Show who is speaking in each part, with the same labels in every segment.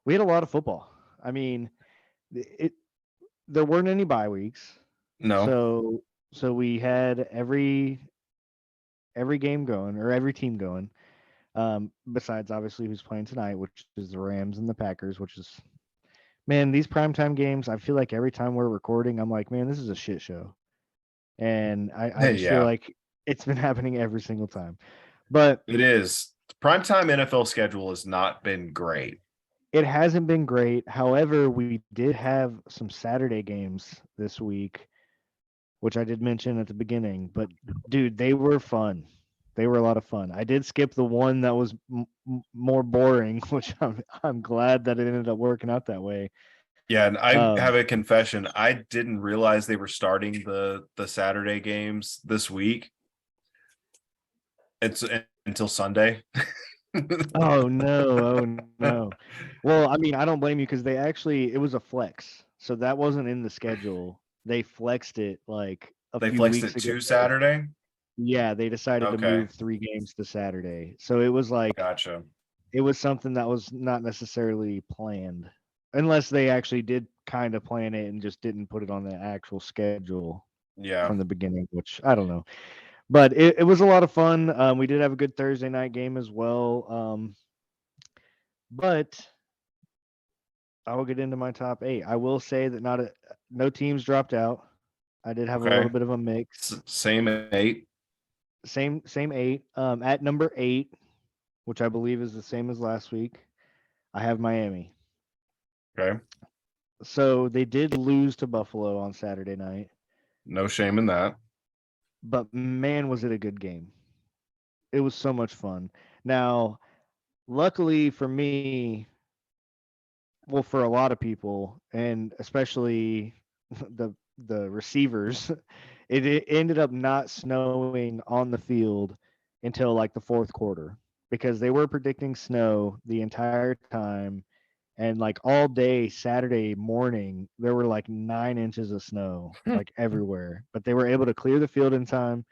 Speaker 1: We had a lot of football. I mean, it there weren't any bye weeks,
Speaker 2: No.
Speaker 1: so we had every game going or every team going. Besides obviously who's playing tonight, which is the Rams and the Packers, which is man, these primetime games, I feel like every time we're recording, I'm like, man, this is a shit show. And I
Speaker 2: Hey,
Speaker 1: just feel
Speaker 2: yeah,
Speaker 1: like it's been happening every single time. But
Speaker 2: it is. Primetime NFL schedule has not been great.
Speaker 1: it hasn't been great. However, we did have some Saturday games this week, which I did mention at the beginning. But dude, they were fun. They were a lot of fun. I did skip the one that was more boring, which I'm glad that it ended up working out that way.
Speaker 2: Yeah, and I
Speaker 1: Um,
Speaker 2: have a confession. I didn't realize they were starting the Saturday games this week. It's until Sunday.
Speaker 1: oh no, oh no. Well, I mean, I don't blame you because it was a flex, so that wasn't in the schedule. They flexed it like a
Speaker 2: They
Speaker 1: few
Speaker 2: flexed
Speaker 1: weeks
Speaker 2: it
Speaker 1: ago.
Speaker 2: to Saturday.
Speaker 1: Yeah, they decided to
Speaker 2: Okay,
Speaker 1: move 3 games to Saturday. So it was like
Speaker 2: gotcha.
Speaker 1: it was something that was not necessarily planned, unless they actually did kind of plan it and just didn't put it on the actual schedule from
Speaker 2: Yeah.
Speaker 1: the beginning, which I don't know. But it was a lot of fun. We did have a good Thursday night game as well. But I will get into my top eight. I will say that no teams dropped out. I did have a little
Speaker 2: Okay.
Speaker 1: bit of a mix.
Speaker 2: Same 8.
Speaker 1: Same eight. At number eight, which I believe is the same as last week, I have Miami.
Speaker 2: Okay.
Speaker 1: So they did lose to Buffalo on Saturday night,
Speaker 2: No shame in that.
Speaker 1: but man, was it a good game. It was so much fun. Now, luckily for me, well, for a lot of people, and especially the receivers, it ended up not snowing on the field until like the fourth quarter because they were predicting snow the entire time. And like all day Saturday morning, there were like 9 inches of snow like everywhere. But they were able to clear the field in time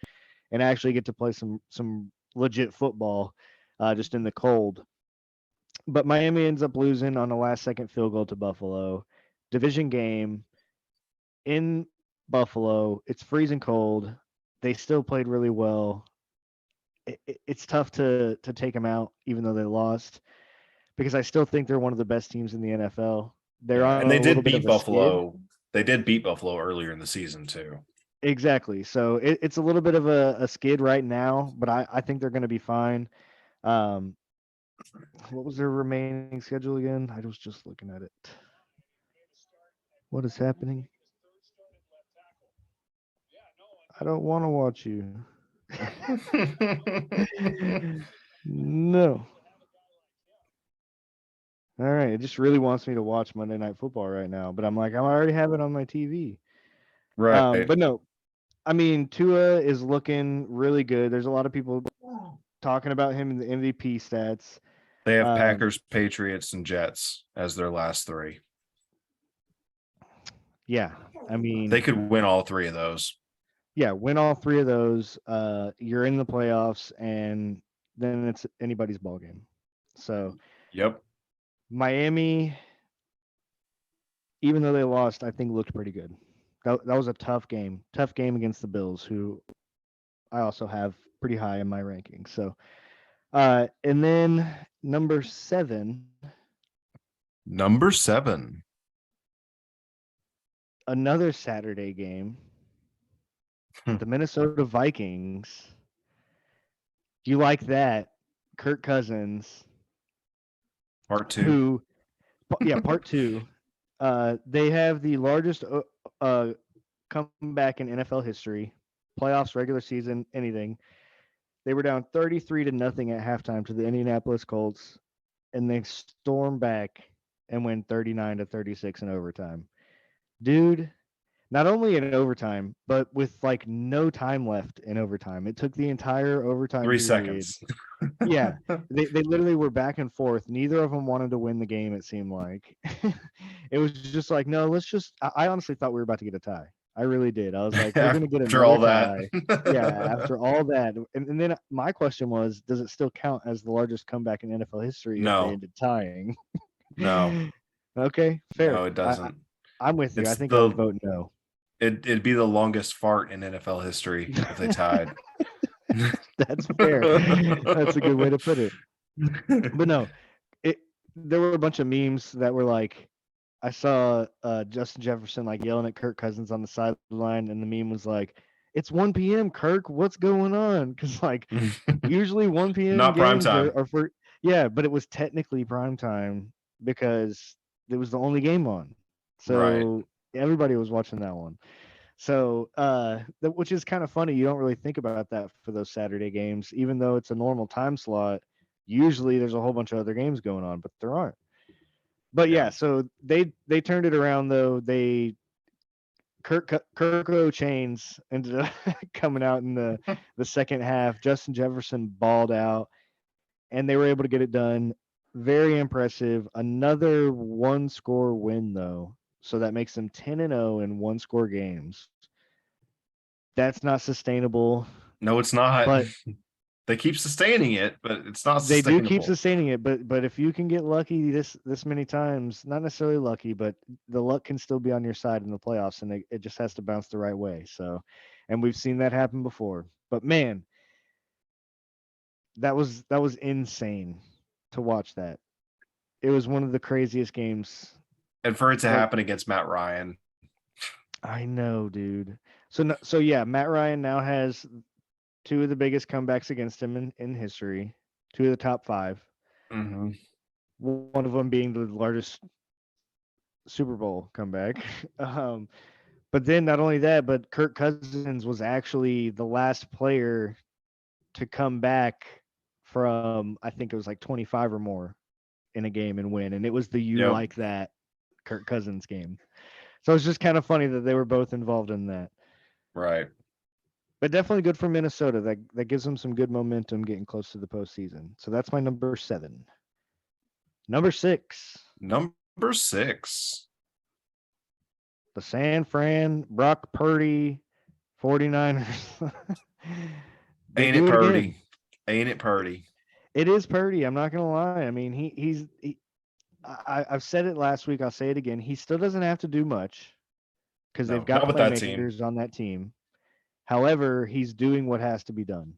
Speaker 1: and actually get to play some legit football, just in the cold. But Miami ends up losing on a last second field goal to Buffalo. Division game in Buffalo. It's freezing cold. They still played really well. It's tough to take them out, even though they lost, because I still think they're one of the best teams in the NFL. They're
Speaker 2: Yeah,
Speaker 1: on
Speaker 2: and they
Speaker 1: a little
Speaker 2: did
Speaker 1: bit
Speaker 2: beat
Speaker 1: of a skid.
Speaker 2: Buffalo. They did beat Buffalo earlier in the season too.
Speaker 1: Exactly. So it's a little bit of a skid right now, but I think they're going to be fine. Um, what was their remaining schedule again? I was just looking at it. What is happening? I don't want to watch you. No. All right. It just really wants me to watch Monday Night Football right now, but I'm like, I already have it on my TV.
Speaker 2: Right.
Speaker 1: But no, I mean, Tua is looking really good. There's a lot of people talking about him in the MVP stats.
Speaker 2: They have
Speaker 1: Um,
Speaker 2: Packers, Patriots, and Jets as their last 3.
Speaker 1: yeah, I
Speaker 2: They
Speaker 1: mean,
Speaker 2: could win all 3 of those.
Speaker 1: yeah, win all three of those. You're in the playoffs, and then it's anybody's ball game. So
Speaker 2: Yep.
Speaker 1: Miami, even though they lost, I think looked pretty good. That was a tough game against the Bills, who I also have pretty high in my rankings. So, and then number seven,
Speaker 2: Number 7.
Speaker 1: another Saturday game, the Minnesota Vikings. Do you like that? Kirk Cousins,
Speaker 2: Part 2.
Speaker 1: who, yeah, part two. They have the largest comeback in NFL history, playoffs, regular season, anything. They were down 33 to nothing at halftime to the Indianapolis Colts, and they storm back and win 39 to 36 in overtime. Dude, not only in overtime, but with like no time left in overtime. It took the entire overtime
Speaker 2: 3
Speaker 1: period.
Speaker 2: seconds.
Speaker 1: Yeah, they literally were back and forth. Neither of them wanted to win the game, it seemed like. It was just like, no, let's just. I honestly thought we were about to get a tie. I really did. I was like, we're going to get
Speaker 2: After
Speaker 1: another
Speaker 2: all that.
Speaker 1: tie. Yeah, after all that. And then my question was, does it still count as the largest comeback in NFL history if they
Speaker 2: No.
Speaker 1: ended tying?
Speaker 2: No,
Speaker 1: Okay, fair.
Speaker 2: no, it doesn't.
Speaker 1: I'm with you. I
Speaker 2: It's
Speaker 1: think I'd
Speaker 2: the
Speaker 1: vote no.
Speaker 2: it'd be the longest fart in NFL history if they tied.
Speaker 1: That's fair. That's a good way to put it. But no, it there were a bunch of memes that were like, I saw Justin Jefferson like yelling at Kirk Cousins on the sideline, and the meme was like, "It's 1 p.m. Kirk, what's going on?" Because like usually 1 p.m.
Speaker 2: Not prime
Speaker 1: games
Speaker 2: time.
Speaker 1: are for, yeah, but it was technically prime time because it was the only game on,
Speaker 2: Right.
Speaker 1: so everybody was watching that one. So, which is kind of funny. You don't really think about that for those Saturday games, even though it's a normal time slot. Usually, there's a whole bunch of other games going on, but there aren't. But yeah,
Speaker 2: Yeah.
Speaker 1: so they turned it around though. They Kirko Chains ended up coming out in the second half. Justin Jefferson balled out, and they were able to get it done. Very impressive. Another one score win though, so that makes them 10-0 in one score games. That's not sustainable,
Speaker 2: No, it's not.
Speaker 1: but
Speaker 2: They keep sustaining it, but it's not
Speaker 1: they do keep
Speaker 2: sustainable.
Speaker 1: sustaining it. But if you can get lucky this many times, not necessarily lucky, but the luck can still be on your side in the playoffs, and it just has to bounce the right way. So, and we've seen that happen before. But man, that was insane to watch that. It was one of the craziest games.
Speaker 2: And for it to
Speaker 1: Like,
Speaker 2: happen against Matt Ryan.
Speaker 1: I know, dude. So no, so yeah, Matt Ryan now has two of the biggest comebacks against him in history, two of the top five.
Speaker 2: Mm-hmm.
Speaker 1: One of them being the largest Super Bowl comeback. But then not only that, but Kirk Cousins was actually the last player to come back from, I think it was like 25 or more in a game and win, and it was the "You
Speaker 2: Yep.
Speaker 1: Like That" Kirk Cousins game. So it's just kind of funny that they were both involved in that.
Speaker 2: Right.
Speaker 1: But definitely good for Minnesota. That gives them some good momentum getting close to the postseason. So that's my number 7. Number 6,
Speaker 2: Number 6.
Speaker 1: the San Fran Brock Purdy 49ers. They
Speaker 2: Ain't it
Speaker 1: do it again.
Speaker 2: Purdy? Ain't it Purdy?
Speaker 1: It is Purdy. I'm not gonna lie. I mean, I've said it last week. I'll say it again. He still doesn't have to do much because they've
Speaker 2: No,
Speaker 1: got
Speaker 2: not with that team.
Speaker 1: playmakers on that team. However, he's doing what has to be done.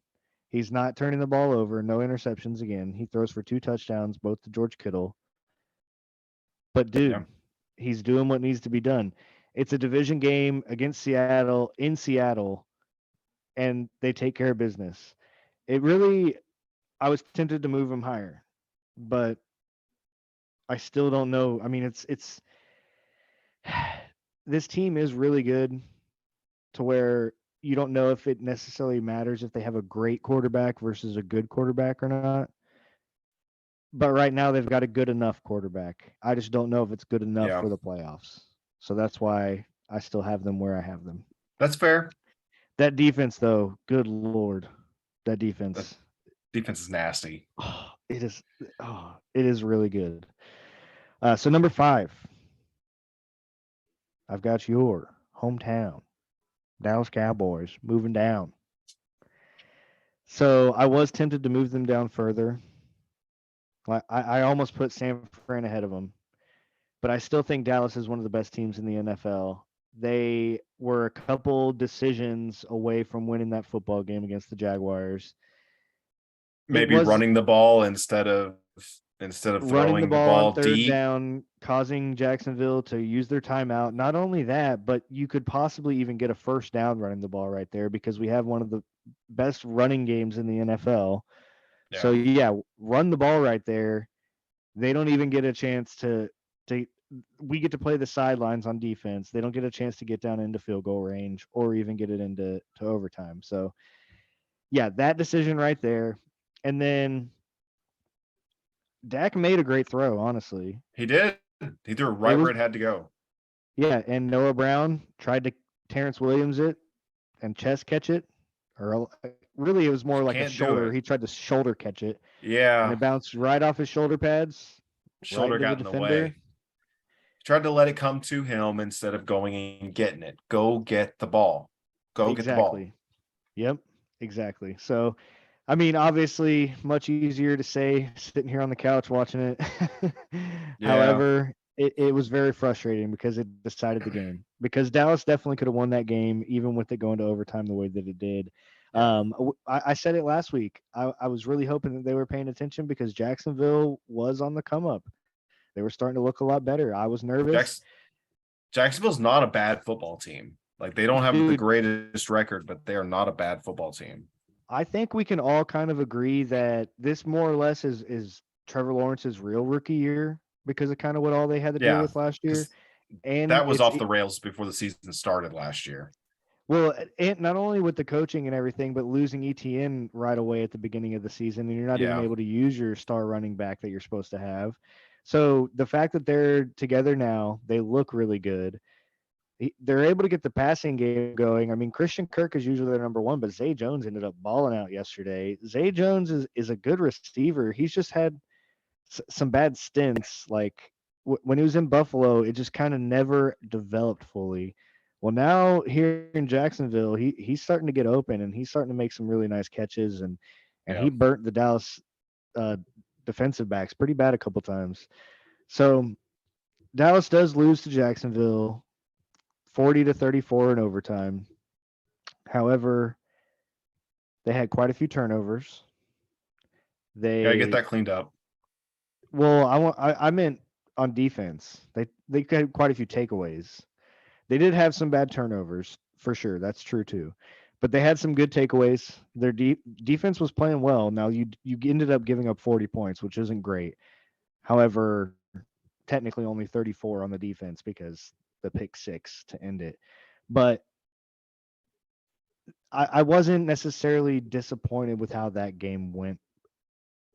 Speaker 1: He's not turning the ball over. No interceptions again. He throws for 2 touchdowns, both to George Kittle. But
Speaker 2: Yeah.
Speaker 1: dude, he's doing what needs to be done. It's a division game against Seattle in Seattle, and they take care of business. It really, I was tempted to move him higher, but I still don't know. I mean, it's this team is really good to where you don't know if it necessarily matters if they have a great quarterback versus a good quarterback or not. But right now they've got a good enough quarterback. I just don't know if it's good enough
Speaker 2: Yeah.
Speaker 1: for the playoffs. So that's why I still have them where I have them.
Speaker 2: That's fair.
Speaker 1: That defense though, good lord. That
Speaker 2: The
Speaker 1: defense.
Speaker 2: defense is nasty.
Speaker 1: Oh, it is really good. So number 5, I've got your hometown, Dallas Cowboys, moving down. So I was tempted to move them down further. I almost put San Fran ahead of them, but I still think Dallas is one of the best teams in the NFL. They were a couple decisions away from winning that football game against the Jaguars. It
Speaker 2: Maybe
Speaker 1: was
Speaker 2: running the ball instead of
Speaker 1: running the
Speaker 2: throwing the
Speaker 1: ball on
Speaker 2: ball
Speaker 1: third
Speaker 2: deep.
Speaker 1: down, causing Jacksonville to use their timeout. Not only that, but you could possibly even get a first down running the ball right there because we have one of the best running games in the NFL. So
Speaker 2: Yeah.
Speaker 1: yeah, run the ball right there. They don't even get a chance to we get to play the sidelines on defense. They don't get a chance to get down into field goal range or even get it into overtime. So yeah, that decision right there. And then Dak made a great throw, honestly.
Speaker 2: He did. He threw it
Speaker 1: It
Speaker 2: right
Speaker 1: was
Speaker 2: where it had to go.
Speaker 1: Yeah, and Noah Brown tried to Terrence Williams it and chest catch it, or really it was more like a
Speaker 2: Can't do
Speaker 1: shoulder.
Speaker 2: it.
Speaker 1: He tried to shoulder catch it, and
Speaker 2: Yeah.
Speaker 1: it bounced right off his shoulder pads, right
Speaker 2: Shoulder
Speaker 1: into the
Speaker 2: got in the
Speaker 1: defender.
Speaker 2: way. Tried to let it come to him instead of going and getting it. Go get the ball. Go get the ball.
Speaker 1: Exactly. Yep, exactly. So I mean, obviously, much easier to say sitting here on the couch watching it.
Speaker 2: Yeah.
Speaker 1: However, it was very frustrating because it decided the game. Because Dallas definitely could have won that game, even with it going to overtime the way that it did.
Speaker 2: Yeah.
Speaker 1: I said it last week. I was really hoping that they were paying attention because Jacksonville was on the come up. They were starting to look a lot better. I was nervous.
Speaker 2: Jacks- Jacksonville's not a bad football team. Like they don't have the
Speaker 1: Dude,
Speaker 2: greatest record, but they are not a bad football team.
Speaker 1: I think we can all kind of agree that this more or less is Trevor Lawrence's real rookie year because of kind of what all they had to deal
Speaker 2: Yeah.
Speaker 1: with last year.
Speaker 2: Because
Speaker 1: And
Speaker 2: that was
Speaker 1: it's
Speaker 2: off the rails before the season started last year.
Speaker 1: well, and not only with the coaching and everything, but losing ETN right away at the beginning of the season, and you're not even
Speaker 2: Yeah.
Speaker 1: able to use your star running back that you're supposed to have. So the fact that they're together now, they look really good. They're able to get the passing game going. I mean, Christian Kirk is usually their number one, but Zay Jones ended up balling out yesterday. Zay Jones is a good receiver. He's just had some bad stints. Like when he was in Buffalo, it just kind of never developed fully. Well, now here in Jacksonville, he's starting to get open and he's starting to make some really nice catches and
Speaker 2: Yeah.
Speaker 1: he burnt the Dallas uh, defensive backs pretty bad a couple times. So Dallas does lose to Jacksonville 40-34 in overtime. However, they had quite a few turnovers.
Speaker 2: Gotta get
Speaker 1: They
Speaker 2: that cleaned up.
Speaker 1: well, I meant on defense. They had quite a few takeaways. They did have some bad turnovers for sure. That's true too. But they had some good takeaways. Their defense was playing well. Now you ended up giving up 40 points, which isn't great. However, technically only 34 on the defense because the pick six to end it. But I wasn't necessarily disappointed with how that game went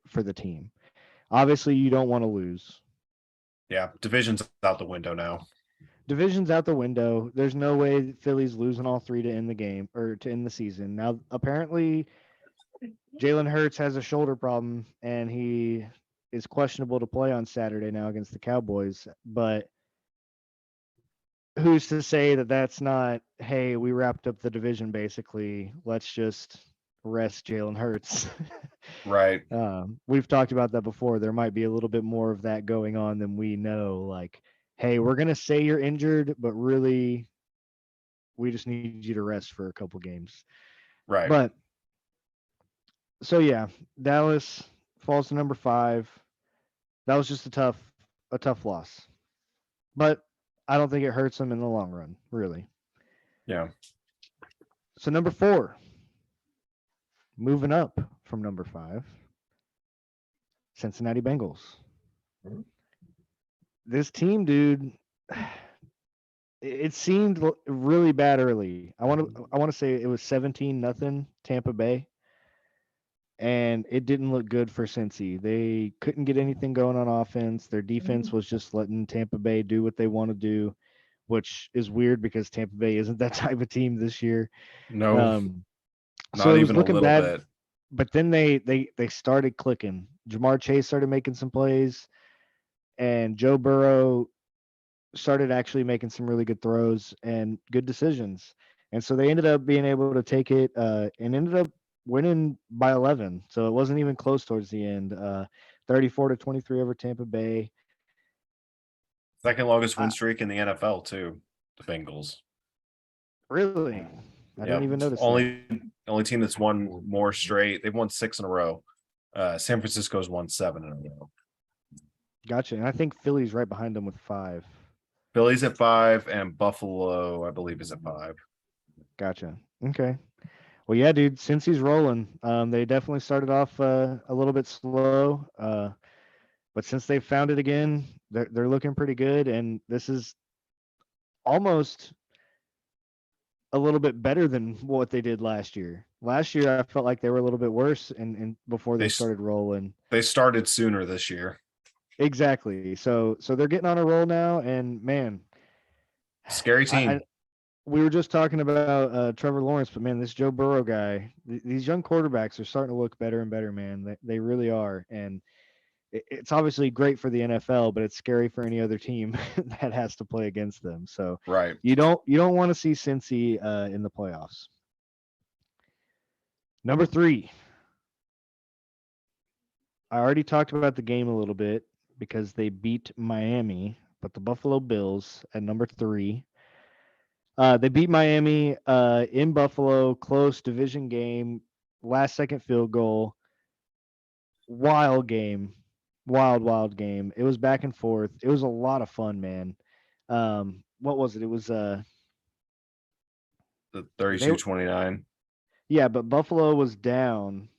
Speaker 1: for the team. Obviously, you don't want to lose.
Speaker 2: Yeah. Division's out the window now.
Speaker 1: Division's out the window. There's no way Philly's losing all three to end the game or to end the season. Now, apparently, Jalen Hurts has a shoulder problem and he is questionable to play on Saturday now against the Cowboys. But who's to say that that's not, hey, we wrapped up the division basically. Let's just rest Jalen Hurts.
Speaker 2: Right.
Speaker 1: We've talked about that before. There might be a little bit more of that going on than we know. Like, hey, we're going to say you're injured, but really, we just need you to rest for a couple games.
Speaker 2: Right.
Speaker 1: But so yeah, Dallas falls to number 5. That was just a tough loss. But I don't think it hurts them in the long run, really.
Speaker 2: Yeah.
Speaker 1: So number 4, moving up from number 5, Cincinnati Bengals. This team, dude, it seemed really bad early. I want to say it was 17-0 Tampa Bay. And it didn't look good for Cincy. They couldn't get anything going on offense. Their defense was just letting Tampa Bay do what they want to do, which is weird because Tampa Bay isn't that type of team this year.
Speaker 2: No,
Speaker 1: So
Speaker 2: not
Speaker 1: it was
Speaker 2: even a
Speaker 1: looking
Speaker 2: little
Speaker 1: bad,
Speaker 2: bit.
Speaker 1: but then they started clicking. Jamar Chase started making some plays, and Joe Burrow started actually making some really good throws and good decisions. And so they ended up being able to take it and ended up winning by 11. So it wasn't even close towards the end. 34-23 over Tampa Bay.
Speaker 2: Second longest win
Speaker 1: I,
Speaker 2: streak in the NFL too. The Bengals.
Speaker 1: really, I
Speaker 2: Yeah.
Speaker 1: didn't even notice that.
Speaker 2: Only team that's won more straight. They've won 6 in a row. San Francisco's won 7 in a row.
Speaker 1: Gotcha. And I think Philly's right behind them with 5.
Speaker 2: Philly's at 5 and Buffalo, I believe, is at 5.
Speaker 1: Gotcha. Okay. Well, yeah, dude. Since he's rolling, they definitely started off a little bit slow, but since they've found it again, they're looking pretty good. And this is almost a little bit better than what they did last year. Last year, I felt like they were a little bit worse, and before they
Speaker 2: They
Speaker 1: started rolling.
Speaker 2: they started sooner this year.
Speaker 1: Exactly. So they're getting on a roll now, and man,
Speaker 2: Scary
Speaker 1: I
Speaker 2: team.
Speaker 1: we were just talking about Trevor Lawrence, but man, this Joe Burrow guy, these young quarterbacks are starting to look better and better, man. They really are, and it's obviously great for the NFL, but it's scary for any other team that has to play against them. So
Speaker 2: Right.
Speaker 1: you don't want to see Cincy in the playoffs. Number 3, I already talked about the game a little bit because they beat Miami, but the Buffalo Bills at number 3. They beat Miami in Buffalo, close division game, last second field goal, wild game, wild game. It was back and forth. It was a lot of fun, man. What was it? It was
Speaker 2: The
Speaker 1: they
Speaker 2: 32-29.
Speaker 1: yeah, but Buffalo was down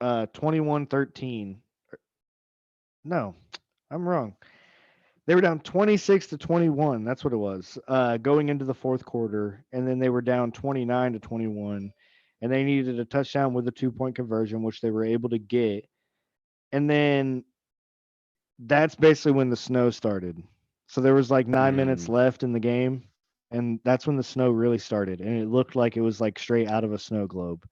Speaker 1: 21-13. No, I'm wrong. They were down 26-21. That's what it was. Going into the fourth quarter, and then they were down 29-21, and they needed a touchdown with a 2-point conversion, which they were able to get. And then that's basically when the snow started. So there was like 9 minutes left in the game, and that's when the snow really started, and it looked like it was like straight out of a snow globe.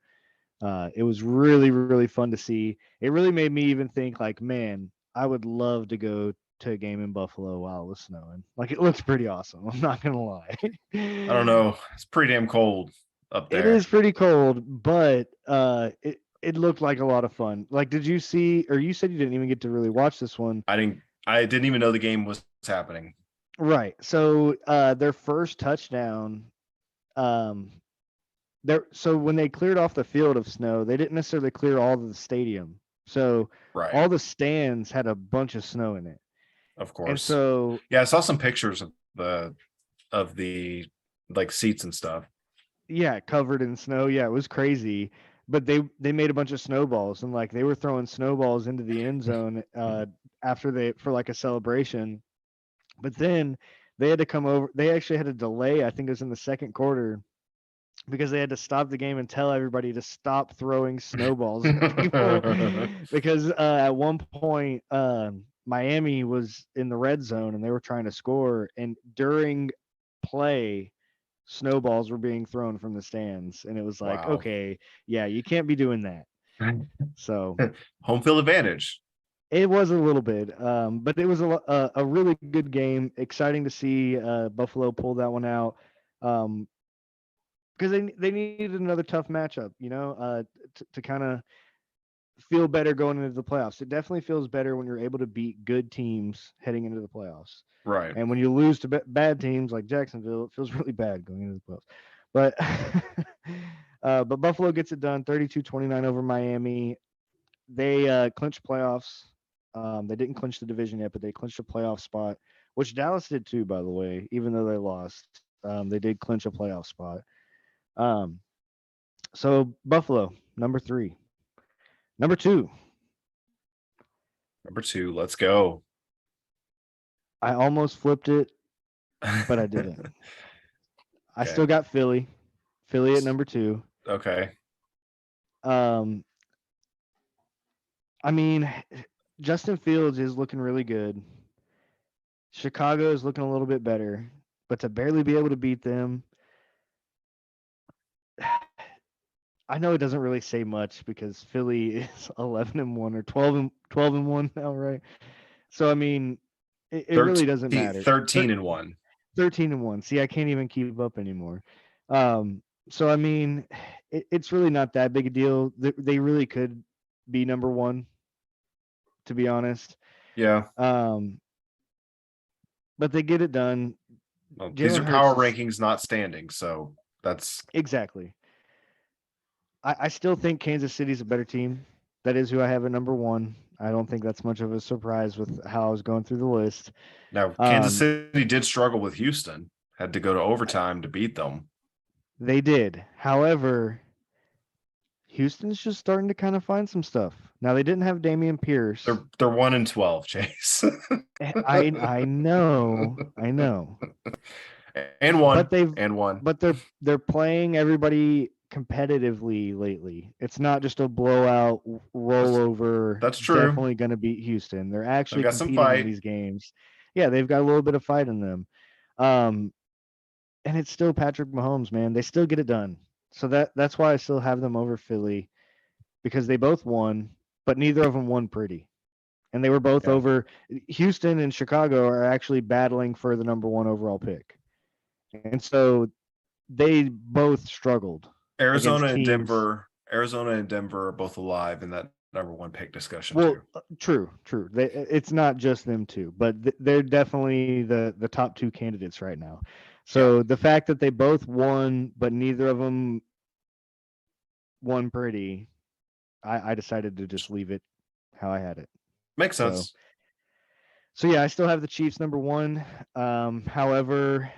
Speaker 1: It was really, really fun to see. It really made me even think like, man, I would love to go to a game in Buffalo while it was snowing. Like it looks pretty awesome. I'm not gonna lie.
Speaker 2: I don't know. It's pretty damn cold up
Speaker 1: It
Speaker 2: there.
Speaker 1: is pretty cold, but it looked like a lot of fun. Like, did you see? Or you said you didn't even get to really watch this one,
Speaker 2: I didn't even know the game was happening.
Speaker 1: right? So their first touchdown, um, so when they cleared off the field of snow, they didn't necessarily clear all of the stadium. So
Speaker 2: Right.
Speaker 1: all the stands had a bunch of snow in it.
Speaker 2: Of
Speaker 1: And
Speaker 2: course.
Speaker 1: so
Speaker 2: Yeah, I saw some pictures of the like seats and stuff.
Speaker 1: yeah, covered in snow. Yeah, it was crazy. But they made a bunch of snowballs, and like they were throwing snowballs into the end zone after they for like a celebration. But then they had to come over. They actually had a delay. I think it was in the second quarter because they had to stop the game and tell everybody to stop throwing snowballs at people because at one point Miami was in the red zone and they were trying to score, and during play snowballs were being thrown from the stands, and it was like,
Speaker 2: Wow.
Speaker 1: okay, yeah, you can't be doing that. So
Speaker 2: Home field advantage.
Speaker 1: it was a little bit, but it was a really good game. Exciting to see Buffalo pull that one out. Because they needed another tough matchup, to kind of feel better going into the playoffs. It definitely feels better when you're able to beat good teams heading into the playoffs.
Speaker 2: Right.
Speaker 1: And when you lose to bad teams like Jacksonville, it feels really bad going into the playoffs. But but Buffalo gets it done 32-29 over Miami. They clinched playoffs. They didn't clinch the division yet, but they clinched a playoff spot, which Dallas did too, by the way, even though they lost. They did clinch a playoff spot. Um, so Buffalo, number 3. Number 2,
Speaker 2: Number 2, let's go.
Speaker 1: I almost flipped it, but I didn't. I
Speaker 2: Okay.
Speaker 1: still got Philly. Philly at number 2.
Speaker 2: Okay.
Speaker 1: Um, I mean, Justin Fields is looking really good. Chicago is looking a little bit better, but to barely be able to beat them, I know it doesn't really say much because Philly is 11-1 or 12-1 now, right? So I mean, it really doesn't matter.
Speaker 2: 13-1.
Speaker 1: 13-1. See, I can't even keep up anymore. So I mean, it's really not that big a deal. They really could be number 1, to be honest.
Speaker 2: Yeah.
Speaker 1: But they get it done.
Speaker 2: Well, these
Speaker 1: Jalen
Speaker 2: are
Speaker 1: Hurts
Speaker 2: power
Speaker 1: is
Speaker 2: rankings, not standing. So that's
Speaker 1: exactly. I still think Kansas City's a better team. That is who I have at number 1. I don't think that's much of a surprise with how I was going through the list.
Speaker 2: now Kansas City did struggle with Houston, had to go to overtime to beat them.
Speaker 1: They did. However, Houston's just starting to kind of find some stuff. Now they didn't have Damian Pierce.
Speaker 2: They're 1-12, Chase.
Speaker 1: I know.
Speaker 2: And one.
Speaker 1: But they're playing everybody competitively lately. It's not just a blowout rollover.
Speaker 2: That's true.
Speaker 1: Definitely going to beat Houston. They're actually
Speaker 2: They've got some
Speaker 1: competing in
Speaker 2: fight.
Speaker 1: these games. Yeah, they've got a little bit of fight in them. And it's still Patrick Mahomes, man. They still get it done. So that's why I still have them over Philly, because they both won, but neither of them won pretty. And they were both over. Houston and Chicago are actually battling for the number 1 overall pick. And so they both struggled.
Speaker 2: Arizona and Denver Arizona and Denver are both alive in that number one pick discussion
Speaker 1: Well,
Speaker 2: too.
Speaker 1: true. It's not just them two, but they're definitely the top two candidates right now.
Speaker 2: Yeah,
Speaker 1: So the fact that they both won, but neither of them won pretty, I decided to just leave it how I had it.
Speaker 2: makes
Speaker 1: So
Speaker 2: sense.
Speaker 1: so yeah, I still have the Chiefs number one. However,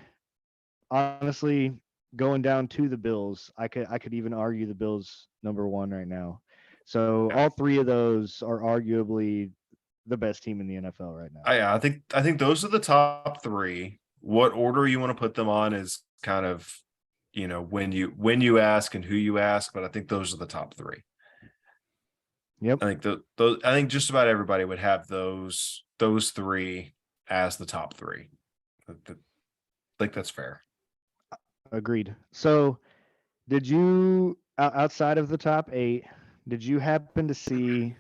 Speaker 1: honestly, going down to the Bills, I could even argue the Bills number one right now. So
Speaker 2: Yeah.
Speaker 1: all three of those are arguably the best team in the NFL right now.
Speaker 2: I think those are the top three. What order you want to put them on is kind of, when you ask and who you ask, but I think those are the top three.
Speaker 1: Yep,
Speaker 2: I think those I think just about everybody would have those three as the top three. I think that's fair.
Speaker 1: agreed. So did you outside of the top eight, did you happen to see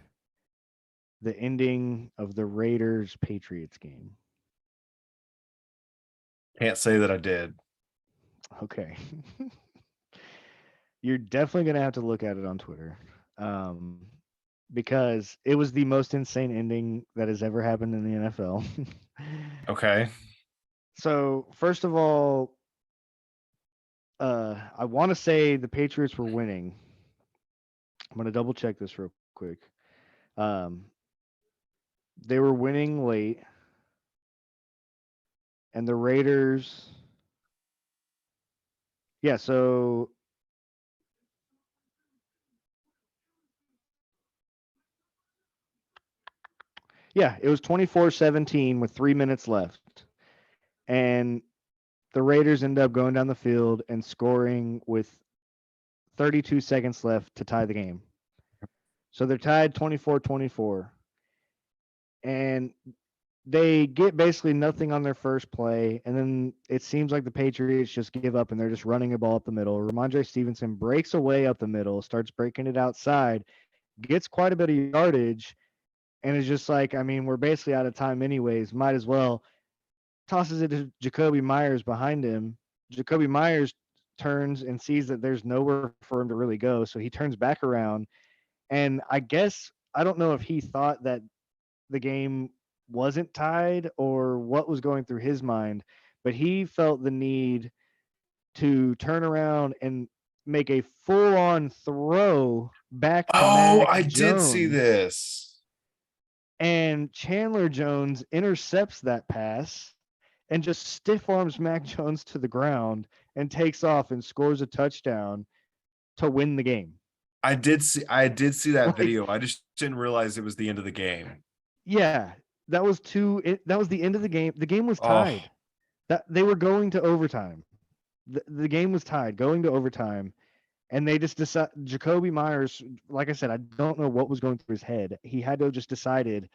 Speaker 1: the ending of the Raiders Patriots game?
Speaker 2: Can't say that I did.
Speaker 1: Okay. You're definitely going to have to look at it on Twitter. Um, because it was the most insane ending that has ever happened in the NFL.
Speaker 2: Okay.
Speaker 1: So, first of all, I want to say the Patriots were winning. I'm going to double check this real quick. Um, they were winning late, and the Raiders. Yeah, so yeah, it was 24-17 with 3 minutes left. And the Raiders end up going down the field and scoring with 32 seconds left to tie the game. So they're tied 24-24. And they get basically nothing on their first play. And then it seems like the Patriots just give up and they're just running a ball up the middle. Ramondre Stevenson breaks away up the middle, starts breaking it outside, gets quite a bit of yardage, and is just like, I mean, we're basically out of time anyways. Might as well. Tosses it to Jacoby Myers behind him. Jacoby Myers turns and sees that there's nowhere for him to really go. So he turns back around. And I guess, I don't know if he thought that the game wasn't tied or what was going through his mind, but he felt the need to turn around and make a full on throw back to
Speaker 2: Oh,
Speaker 1: Mac
Speaker 2: I did see
Speaker 1: Jones.
Speaker 2: this.
Speaker 1: And Chandler Jones intercepts that pass and just stiff arms Mac Jones to the ground and takes off and scores a touchdown to win the game.
Speaker 2: I did see that
Speaker 1: Like,
Speaker 2: video. I just didn't realize it was the end of the game.
Speaker 1: yeah, that was that was the end of the game. The game was
Speaker 2: Oh,
Speaker 1: tied. That they were going to overtime. The game was tied, going to overtime, and they just decided. Jacoby Myers, like I said, I don't know what was going through his head. He had to have just decided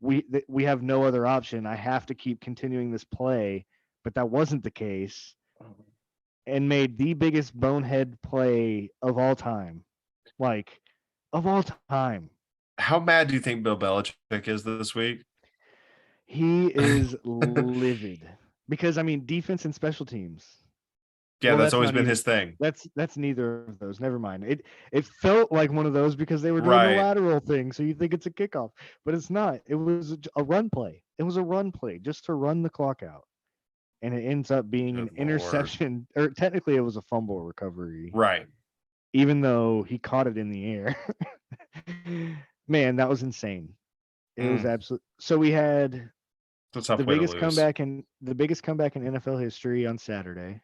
Speaker 1: we have no other option. I have to keep continuing this play, but that wasn't the case, and made the biggest bonehead play of all time, like of all time.
Speaker 2: how mad do you think Bill Belichick is this week?
Speaker 1: He is livid because I mean defense and special teams.
Speaker 2: Yeah,
Speaker 1: Well,
Speaker 2: that's
Speaker 1: that's
Speaker 2: always
Speaker 1: not
Speaker 2: been
Speaker 1: even
Speaker 2: his thing.
Speaker 1: that's neither of those. Never mind. It felt like one of those because they were doing the
Speaker 2: Right.
Speaker 1: lateral thing, so you think it's a kickoff, but it's not. It was a run play. It was a run play just to run the clock out, and it ends up being an
Speaker 2: Good Lord.
Speaker 1: interception, or technically it was a fumble recovery,
Speaker 2: Right.
Speaker 1: even though he caught it in the air. Man, that was insane. It was
Speaker 2: Mm,
Speaker 1: absolute. So we had
Speaker 2: it's a tough way to lose.
Speaker 1: the biggest comeback in NFL history on Saturday.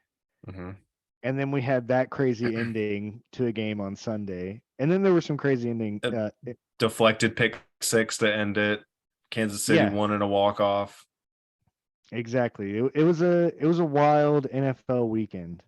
Speaker 2: Mhm.
Speaker 1: And then we had that crazy ending to a game on Sunday. And then there were some crazy ending.
Speaker 2: A deflected pick six to end it. Kansas City
Speaker 1: Yeah,
Speaker 2: won in a walk off.
Speaker 1: exactly. It was a wild NFL weekend.